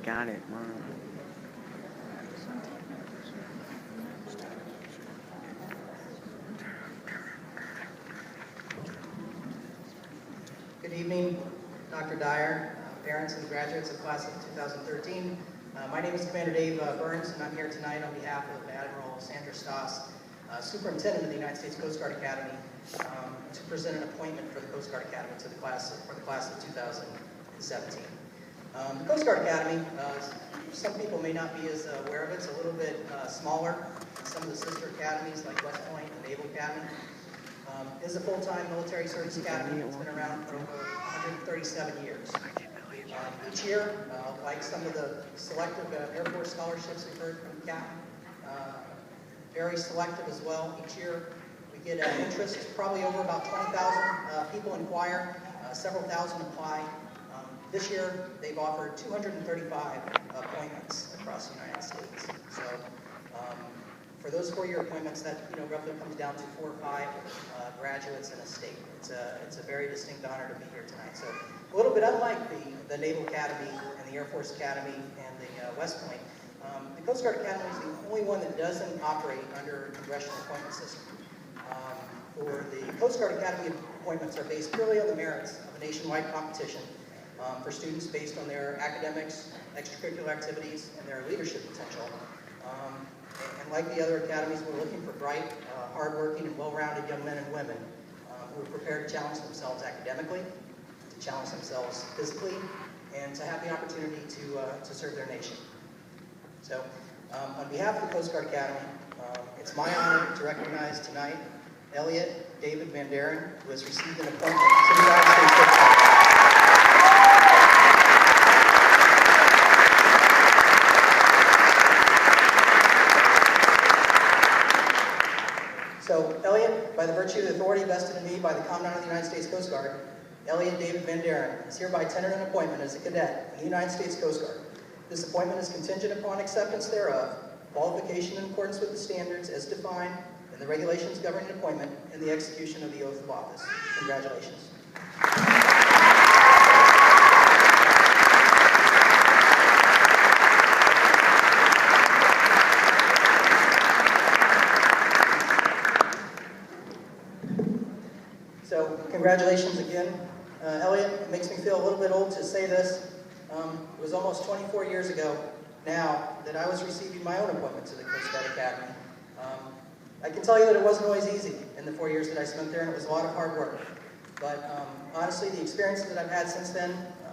got it, Mom. Good evening, Dr. Dyer, parents and graduates of class of 2013. My name is Commander Dave Burns, and I'm here tonight on behalf of Admiral Sandra Stoss, Superintendent of the United States Coast Guard Academy, to present an appointment for the Coast Guard Academy to the class of 2017. The Coast Guard Academy, some people may not be as aware of it. It's a little bit smaller than some of the sister academies like West Point and Naval Academy. Is a full-time military service academy. It's been around for over 137 years. Each year, like some of the selective Air Force scholarships we've heard from the captain, very selective as well. Each year, we get interest, probably over about 20,000 people inquire, several thousand apply. This year, they've offered 235 appointments across the United States. So, for those 4-year appointments, that roughly comes down to 4 or 5 graduates in a state. It's a very distinct honor to be here tonight. So, a little bit unlike the Naval Academy and the Air Force Academy and the West Point, the Coast Guard Academy is the only one that doesn't operate under a congressional appointment system. For the Coast Guard Academy, appointments are based purely on the merits of a nationwide competition for students based on their academics, extracurricular activities, and their leadership potential. And like the other academies, we're looking for bright, hardworking, and well-rounded young men and women who are prepared to challenge themselves academically, to challenge themselves physically, and to have the opportunity to serve their nation. So, on behalf of the Coast Guard Academy, it's my honor to recognize tonight Elliot David Van Daren, who has received an appointment to the United States Coast Guard. So, Elliot, by the virtue of the authority vested in me by the Commandant of the United States Coast Guard, Elliot David Van Daren is hereby tendered an appointment as a cadet in the United States Coast Guard. This appointment is contingent upon acceptance thereof, qualification in accordance with the standards as defined in the regulations governing appointment, and the execution of the oath of office. Congratulations. So, congratulations again. Elliot, it makes me feel a little bit old to say this. It was almost 24 years ago now that I was receiving my own appointment to the Coast Guard Academy. I can tell you that it wasn't always easy in the 4 years that I spent there, and it was a lot of hard work. But honestly, the experiences that I've had since then,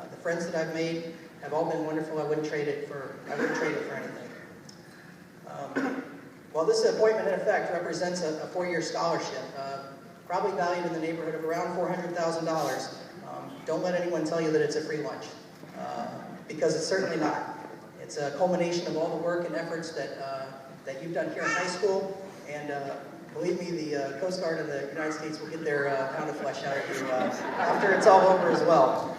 the friends that I've made, have all been wonderful. I wouldn't trade it for anything. While this appointment, in effect, represents a 4-year scholarship, probably valued in the neighborhood of around $400,000, don't let anyone tell you that it's a free lunch, because it's certainly not. It's a culmination of all the work and efforts that you've done here in high school, and believe me, the Coast Guard of the United States will get their pound of flesh out of you after it's all over as well.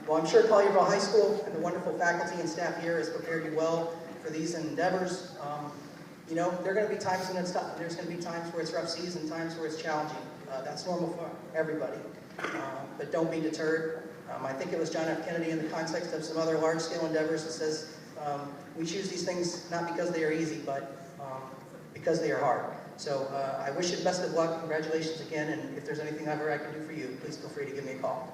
Well, I'm sure Collierville High School and the wonderful faculty and staff here has prepared you well for these endeavors. There are going to be times when it's tough. There's going to be times where it's rough seas and times where it's challenging. That's normal for everybody. But don't be deterred. I think it was John F. Kennedy in the context of some other large-scale endeavors that says, we choose these things not because they are easy, but because they are hard. So I wish you the best of luck. Congratulations again, and if there's anything ever I can do for you, please feel free to give me a call.